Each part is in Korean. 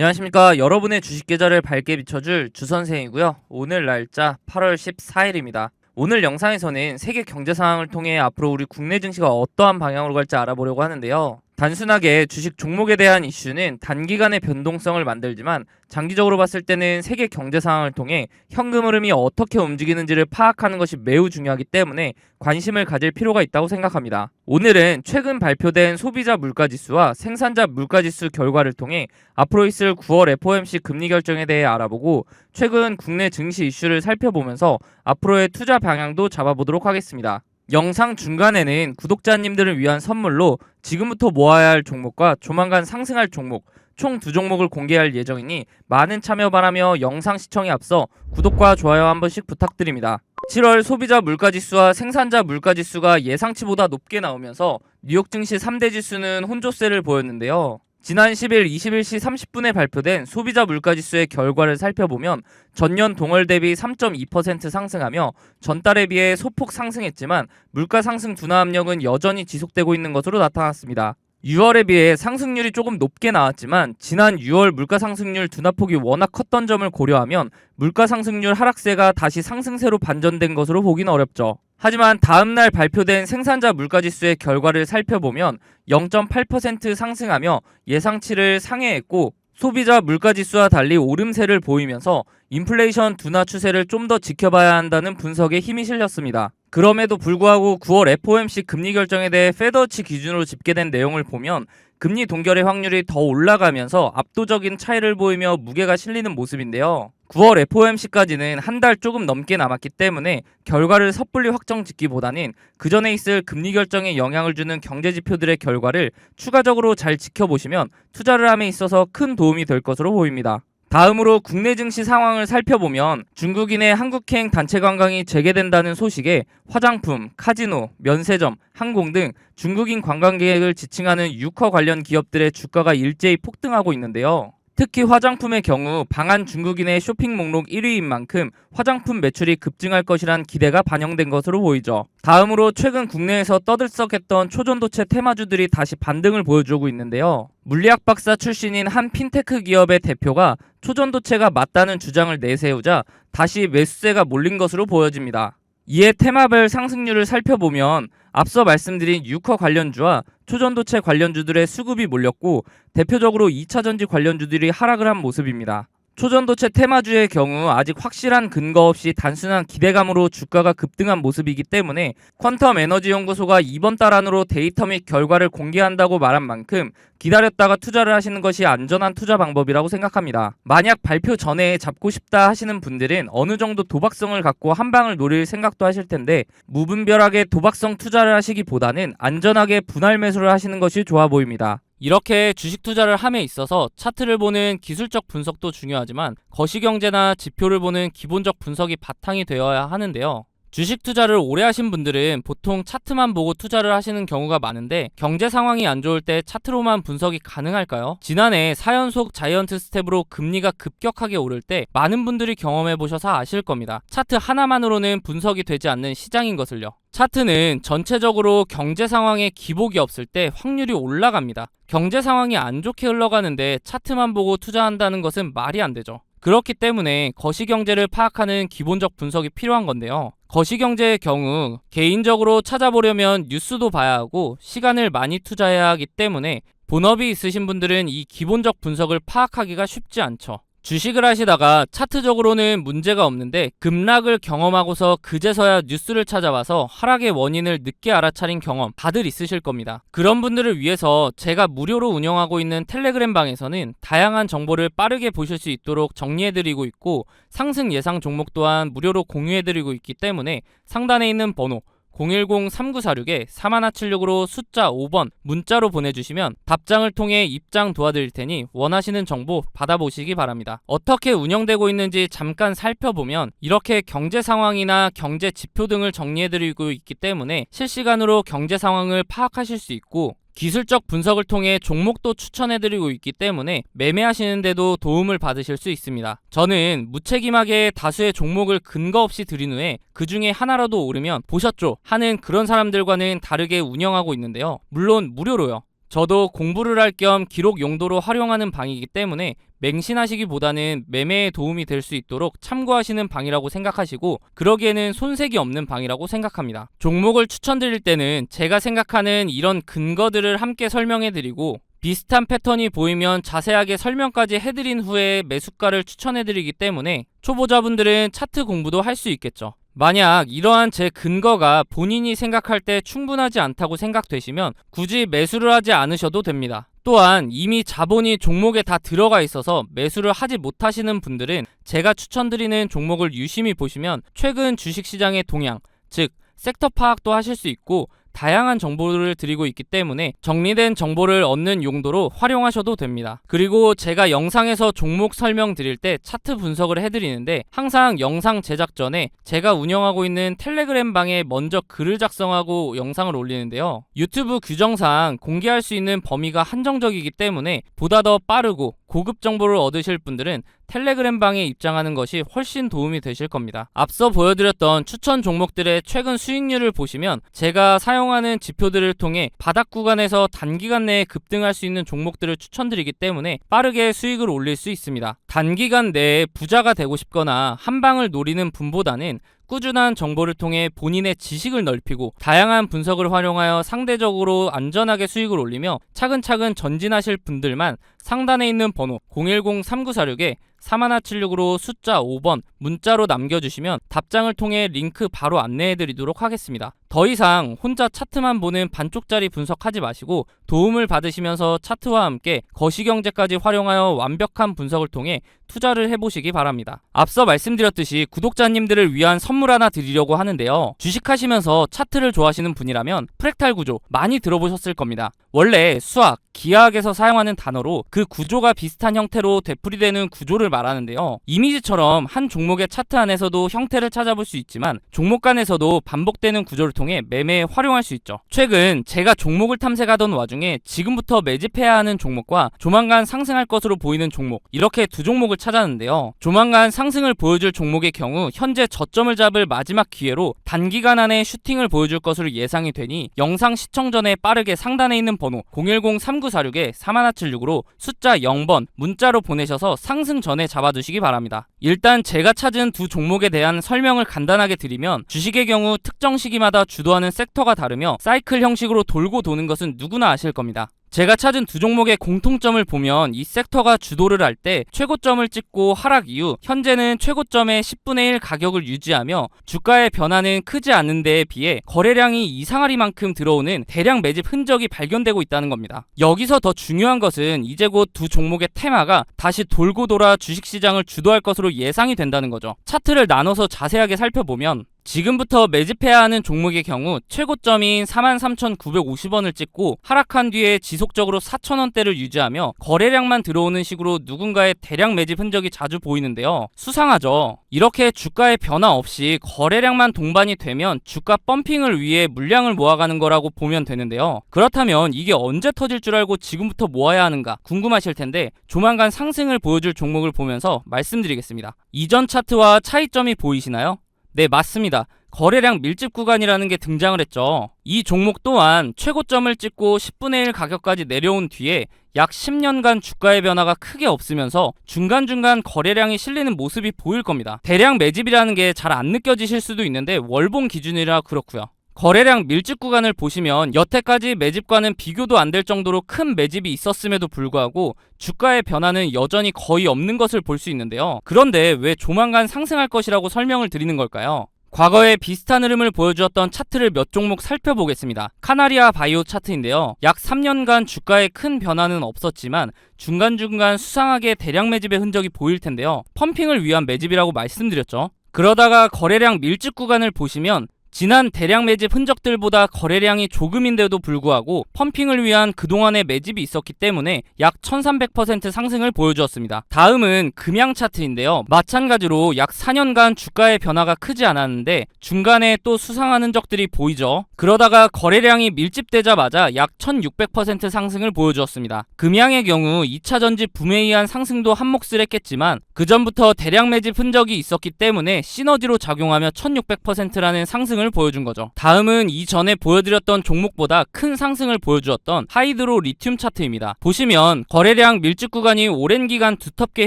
안녕하십니까. 여러분의 주식 계좌를 밝게 비춰줄 주선생이고요. 오늘 날짜 8월 14일입니다. 오늘 영상에서는 세계 경제 상황을 통해 앞으로 우리 국내 증시가 어떠한 방향으로 갈지 알아보려고 하는데요. 단순하게 주식 종목에 대한 이슈는 단기간의 변동성을 만들지만 장기적으로 봤을 때는 세계 경제 상황을 통해 현금 흐름이 어떻게 움직이는지를 파악하는 것이 매우 중요하기 때문에 관심을 가질 필요가 있다고 생각합니다. 오늘은 최근 발표된 소비자 물가지수와 생산자 물가지수 결과를 통해 앞으로 있을 9월 FOMC 금리 결정에 대해 알아보고 최근 국내 증시 이슈를 살펴보면서 앞으로의 투자 방향도 잡아보도록 하겠습니다. 영상 중간에는 구독자님들을 위한 선물로 지금부터 모아야 할 종목과 조만간 상승할 종목 총 2종목을 공개할 예정이니 많은 참여 바라며 영상 시청에 앞서 구독과 좋아요 한 번씩 부탁드립니다. 7월 소비자 물가지수와 생산자 물가지수가 예상치보다 높게 나오면서 뉴욕 증시 3대 지수는 혼조세를 보였는데요. 지난 10일 21시 30분에 발표된 소비자 물가지수의 결과를 살펴보면 전년 동월 대비 3.2% 상승하며 전달에 비해 소폭 상승했지만 물가 상승 둔화 압력은 여전히 지속되고 있는 것으로 나타났습니다. 6월에 비해 상승률이 조금 높게 나왔지만 지난 6월 물가 상승률 둔화폭이 워낙 컸던 점을 고려하면 물가 상승률 하락세가 다시 상승세로 반전된 것으로 보기는 어렵죠. 하지만 다음날 발표된 생산자 물가지수의 결과를 살펴보면 0.8% 상승하며 예상치를 상회했고 소비자 물가지수와 달리 오름세를 보이면서 인플레이션 둔화 추세를 좀 더 지켜봐야 한다는 분석에 힘이 실렸습니다. 그럼에도 불구하고 9월 FOMC 금리 결정에 대해 페드워치 기준으로 집계된 내용을 보면 금리 동결의 확률이 더 올라가면서 압도적인 차이를 보이며 무게가 실리는 모습인데요. 9월 FOMC까지는 한 달 조금 넘게 남았기 때문에 결과를 섣불리 확정 짓기보다는 그 전에 있을 금리 결정에 영향을 주는 경제지표들의 결과를 추가적으로 잘 지켜보시면 투자를 함에 있어서 큰 도움이 될 것으로 보입니다. 다음으로 국내 증시 상황을 살펴보면 중국인의 한국행 단체 관광이 재개된다는 소식에 화장품, 카지노, 면세점, 항공 등 중국인 관광객을 지칭하는 유커 관련 기업들의 주가가 일제히 폭등하고 있는데요. 특히 화장품의 경우 방한 중국인의 쇼핑 목록 1위인 만큼 화장품 매출이 급증할 것이란 기대가 반영된 것으로 보이죠. 다음으로 최근 국내에서 떠들썩했던 초전도체 테마주들이 다시 반등을 보여주고 있는데요. 물리학 박사 출신인 한 핀테크 기업의 대표가 초전도체가 맞다는 주장을 내세우자 다시 매수세가 몰린 것으로 보여집니다. 이에 테마별 상승률을 살펴보면 앞서 말씀드린 유커 관련주와 초전도체 관련주들의 수급이 몰렸고 대표적으로 2차전지 관련주들이 하락을 한 모습입니다. 초전도체 테마주의 경우 아직 확실한 근거 없이 단순한 기대감으로 주가가 급등한 모습이기 때문에 퀀텀 에너지 연구소가 이번 달 안으로 데이터 및 결과를 공개한다고 말한 만큼 기다렸다가 투자를 하시는 것이 안전한 투자 방법이라고 생각합니다. 만약 발표 전에 잡고 싶다 하시는 분들은 어느 정도 도박성을 갖고 한 방을 노릴 생각도 하실 텐데 무분별하게 도박성 투자를 하시기보다는 안전하게 분할 매수를 하시는 것이 좋아 보입니다. 이렇게 주식 투자를 함에 있어서 차트를 보는 기술적 분석도 중요하지만 거시경제나 지표를 보는 기본적 분석이 바탕이 되어야 하는데요. 주식 투자를 오래 하신 분들은 보통 차트만 보고 투자를 하시는 경우가 많은데 경제 상황이 안 좋을 때 차트로만 분석이 가능할까요? 지난해 4연속 자이언트 스텝으로 금리가 급격하게 오를 때 많은 분들이 경험해 보셔서 아실 겁니다. 차트 하나만으로는 분석이 되지 않는 시장인 것을요. 차트는 전체적으로 경제 상황에 기복이 없을 때 확률이 올라갑니다. 경제 상황이 안 좋게 흘러가는데 차트만 보고 투자한다는 것은 말이 안 되죠. 그렇기 때문에 거시경제를 파악하는 기본적 분석이 필요한 건데요. 거시경제의 경우 개인적으로 찾아보려면 뉴스도 봐야 하고 시간을 많이 투자해야 하기 때문에 본업이 있으신 분들은 이 기본적 분석을 파악하기가 쉽지 않죠. 주식을 하시다가 차트적으로는 문제가 없는데 급락을 경험하고서 그제서야 뉴스를 찾아봐서 하락의 원인을 늦게 알아차린 경험 다들 있으실 겁니다. 그런 분들을 위해서 제가 무료로 운영하고 있는 텔레그램 방에서는 다양한 정보를 빠르게 보실 수 있도록 정리해드리고 있고 상승 예상 종목 또한 무료로 공유해드리고 있기 때문에 상단에 있는 번호 010-3946-4176으로 숫자 5번 문자로 보내주시면 답장을 통해 입장 도와드릴 테니 원하시는 정보 받아보시기 바랍니다. 어떻게 운영되고 있는지 잠깐 살펴보면 이렇게 경제 상황이나 경제 지표 등을 정리해드리고 있기 때문에 실시간으로 경제 상황을 파악하실 수 있고 기술적 분석을 통해 종목도 추천해드리고 있기 때문에 매매하시는데도 도움을 받으실 수 있습니다. 저는 무책임하게 다수의 종목을 근거 없이 드린 후에 그 중에 하나라도 오르면 보셨죠? 하는 그런 사람들과는 다르게 운영하고 있는데요. 물론 무료로요. 저도 공부를 할 겸 기록 용도로 활용하는 방이기 때문에 맹신하시기보다는 매매에 도움이 될 수 있도록 참고하시는 방이라고 생각하시고, 그러기에는 손색이 없는 방이라고 생각합니다. 종목을 추천드릴 때는 제가 생각하는 이런 근거들을 함께 설명해드리고, 비슷한 패턴이 보이면 자세하게 설명까지 해드린 후에 매수가를 추천해드리기 때문에 초보자분들은 차트 공부도 할 수 있겠죠. 만약 이러한 제 근거가 본인이 생각할 때 충분하지 않다고 생각되시면 굳이 매수를 하지 않으셔도 됩니다. 또한 이미 자본이 종목에 다 들어가 있어서 매수를 하지 못하시는 분들은 제가 추천드리는 종목을 유심히 보시면 최근 주식시장의 동향, 즉 섹터 파악도 하실 수 있고, 다양한 정보를 드리고 있기 때문에 정리된 정보를 얻는 용도로 활용하셔도 됩니다. 그리고 제가 영상에서 종목 설명 드릴 때 차트 분석을 해드리는데, 항상 영상 제작 전에 제가 운영하고 있는 텔레그램 방에 먼저 글을 작성하고 영상을 올리는데요. 유튜브 규정상 공개할 수 있는 범위가 한정적이기 때문에 보다 더 빠르고 고급 정보를 얻으실 분들은 텔레그램 방에 입장하는 것이 훨씬 도움이 되실 겁니다. 앞서 보여드렸던 추천 종목들의 최근 수익률을 보시면 제가 사용하는 지표들을 통해 바닥 구간에서 단기간 내에 급등할 수 있는 종목들을 추천드리기 때문에 빠르게 수익을 올릴 수 있습니다. 단기간 내에 부자가 되고 싶거나 한 방을 노리는 분보다는 꾸준한 정보를 통해 본인의 지식을 넓히고 다양한 분석을 활용하여 상대적으로 안전하게 수익을 올리며 차근차근 전진하실 분들만 상단에 있는 번호 010-3946에 4176으로 숫자 5번 문자로 남겨주시면 답장을 통해 링크 바로 안내해드리도록 하겠습니다. 더 이상 혼자 차트만 보는 반쪽짜리 분석하지 마시고 도움을 받으시면서 차트와 함께 거시경제까지 활용하여 완벽한 분석을 통해 투자를 해보시기 바랍니다. 앞서 말씀드렸듯이 구독자님들을 위한 선물 하나 드리려고 하는데요. 주식하시면서 차트를 좋아하시는 분이라면 프랙탈 구조 많이 들어보셨을 겁니다. 원래 수학, 기하학에서 사용하는 단어로 그 구조가 비슷한 형태로 되풀이되는 구조를 말하는데요. 이미지처럼 한 종목의 차트 안에서도 형태를 찾아볼 수 있지만 종목 간에서도 반복되는 구조를 통해 매매에 활용할 수 있죠. 최근 제가 종목을 탐색하던 와중에 지금부터 매집해야 하는 종목과 조만간 상승할 것으로 보이는 종목, 이렇게 두 종목을 찾았는데요. 조만간 상승을 보여줄 종목의 경우 현재 저점을 잡을 마지막 기회로 단기간 안에 슈팅을 보여줄 것으로 예상이 되니 영상 시청 전에 빠르게 상단에 있는 번호 010-3946에 4176으로 숫자 0번 문자로 보내셔서 상승 전에 잡아두시기 바랍니다. 일단 제가 찾은 두 종목에 대한 설명을 간단하게 드리면, 주식의 경우 특정 시기마다 주도하는 섹터가 다르며 사이클 형식으로 돌고 도는 것은 누구나 아실 겁니다. 제가 찾은 두 종목의 공통점을 보면 이 섹터가 주도를 할 때 최고점을 찍고 하락 이후 현재는 최고점의 10분의 1 가격을 유지하며 주가의 변화는 크지 않은 데에 비해 거래량이 이상하리만큼 들어오는 대량 매집 흔적이 발견되고 있다는 겁니다. 여기서 더 중요한 것은 이제 곧 두 종목의 테마가 다시 돌고 돌아 주식시장을 주도할 것으로 예상이 된다는 거죠. 차트를 나눠서 자세하게 살펴보면 지금부터 매집해야 하는 종목의 경우 최고점인 43,950원을 찍고 하락한 뒤에 지속적으로 4,000원대를 유지하며 거래량만 들어오는 식으로 누군가의 대량 매집 흔적이 자주 보이는데요. 수상하죠. 이렇게 주가의 변화 없이 거래량만 동반이 되면 주가 펌핑을 위해 물량을 모아가는 거라고 보면 되는데요. 그렇다면 이게 언제 터질 줄 알고 지금부터 모아야 하는가 궁금하실 텐데, 조만간 상승을 보여줄 종목을 보면서 말씀드리겠습니다. 이전 차트와 차이점이 보이시나요? 네, 맞습니다. 거래량 밀집 구간이라는 게 등장을 했죠. 이 종목 또한 최고점을 찍고 10분의 1 가격까지 내려온 뒤에 약 10년간 주가의 변화가 크게 없으면서 중간중간 거래량이 실리는 모습이 보일 겁니다. 대량 매집이라는 게 잘 안 느껴지실 수도 있는데 월봉 기준이라 그렇고요. 거래량 밀집 구간을 보시면 여태까지 매집과는 비교도 안 될 정도로 큰 매집이 있었음에도 불구하고 주가의 변화는 여전히 거의 없는 것을 볼 수 있는데요. 그런데 왜 조만간 상승할 것이라고 설명을 드리는 걸까요? 과거에 비슷한 흐름을 보여주었던 차트를 몇 종목 살펴보겠습니다. 카나리아 바이오 차트인데요. 약 3년간 주가에 큰 변화는 없었지만 중간중간 수상하게 대량 매집의 흔적이 보일 텐데요. 펌핑을 위한 매집이라고 말씀드렸죠. 그러다가 거래량 밀집 구간을 보시면 지난 대량 매집 흔적들보다 거래량이 조금인데도 불구하고 펌핑을 위한 그동안의 매집이 있었기 때문에 약 1300% 상승을 보여주었습니다. 다음은 금양 차트인데요. 마찬가지로 약 4년간 주가의 변화가 크지 않았는데 중간에 또 수상한 흔적들이 보이죠. 그러다가 거래량이 밀집되자마자 약 1600% 상승을 보여주었습니다. 금양의 경우 2차전지 붐에 의한 상승도 한몫을 했겠지만 그 전부터 대량 매집 흔적이 있었기 때문에 시너지로 작용하며 1600%라는 상승을 상승을 보여준 거죠. 다음은 이전에 보여드렸던 종목보다 큰 상승을 보여주었던 하이드로 리튬 차트입니다. 보시면 거래량 밀집 구간이 오랜 기간 두텁게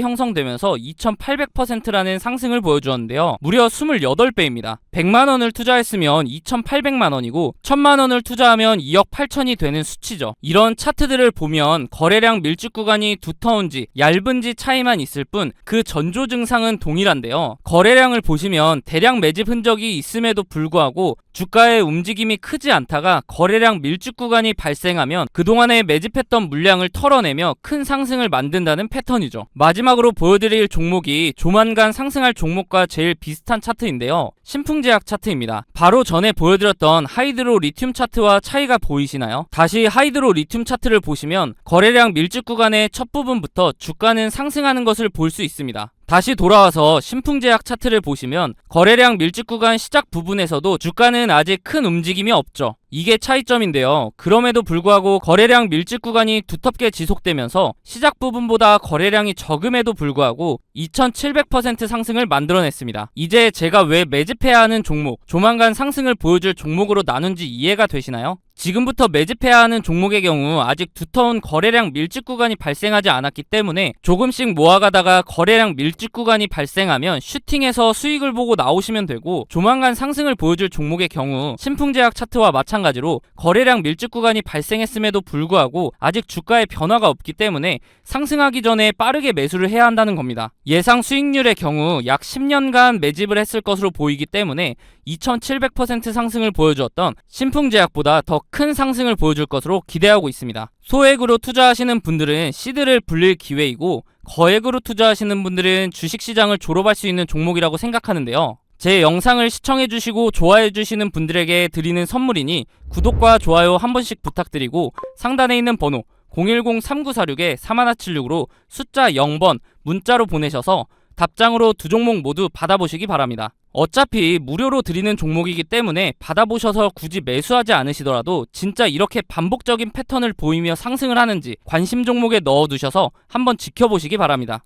형성되면서 2800%라는 상승을 보여주었는데요. 무려 28배입니다. 100만원을 투자했으면 2800만원이고 1000만원을 투자하면 2억 8천이 되는 수치죠. 이런 차트들을 보면 거래량 밀집 구간이 두터운지 얇은지 차이만 있을 뿐 그 전조 증상은 동일한데요. 거래량을 보시면 대량 매집 흔적이 있음에도 불구하고 주가의 움직임이 크지 않다가 거래량 밀집 구간이 발생하면 그동안에 매집했던 물량을 털어내며 큰 상승을 만든다는 패턴이죠. 마지막으로 보여드릴 종목이 조만간 상승할 종목과 제일 비슷한 차트인데요. 신풍제약 차트입니다. 바로 전에 보여드렸던 하이드로 리튬 차트와 차이가 보이시나요? 다시 하이드로 리튬 차트를 보시면 거래량 밀집 구간의 첫 부분부터 주가는 상승하는 것을 볼 수 있습니다. 다시 돌아와서 신풍제약 차트를 보시면 거래량 밀집 구간 시작 부분에서도 주가는 아직 큰 움직임이 없죠. 이게 차이점인데요. 그럼에도 불구하고 거래량 밀집 구간이 두텁게 지속되면서 시작 부분보다 거래량이 적음에도 불구하고 2700% 상승을 만들어냈습니다. 이제 제가 왜 매집해야 하는 종목, 조만간 상승을 보여줄 종목으로 나눈지 이해가 되시나요? 지금부터 매집해야 하는 종목의 경우 아직 두터운 거래량 밀집 구간이 발생하지 않았기 때문에 조금씩 모아가다가 거래량 밀집 구간이 발생하면 슈팅해서 수익을 보고 나오시면 되고, 조만간 상승을 보여줄 종목의 경우 신풍제약 차트와 마찬가지로 거래량 밀집 구간이 발생했음에도 불구하고 아직 주가에 변화가 없기 때문에 상승하기 전에 빠르게 매수를 해야 한다는 겁니다. 예상 수익률의 경우 약 10년간 매집을 했을 것으로 보이기 때문에 2700% 상승을 보여주었던 신풍제약보다 더 큰 상승을 보여줄 것으로 기대하고 있습니다. 소액으로 투자하시는 분들은 시드를 불릴 기회이고, 거액으로 투자하시는 분들은 주식시장을 졸업할 수 있는 종목이라고 생각하는데요. 제 영상을 시청해주시고 좋아해주시는 분들에게 드리는 선물이니 구독과 좋아요 한 번씩 부탁드리고, 상단에 있는 번호 010-3946-3176으로 숫자 0번 문자로 보내셔서 답장으로 두 종목 모두 받아보시기 바랍니다. 어차피 무료로 드리는 종목이기 때문에 받아보셔서 굳이 매수하지 않으시더라도 진짜 이렇게 반복적인 패턴을 보이며 상승을 하는지 관심 종목에 넣어두셔서 한번 지켜보시기 바랍니다.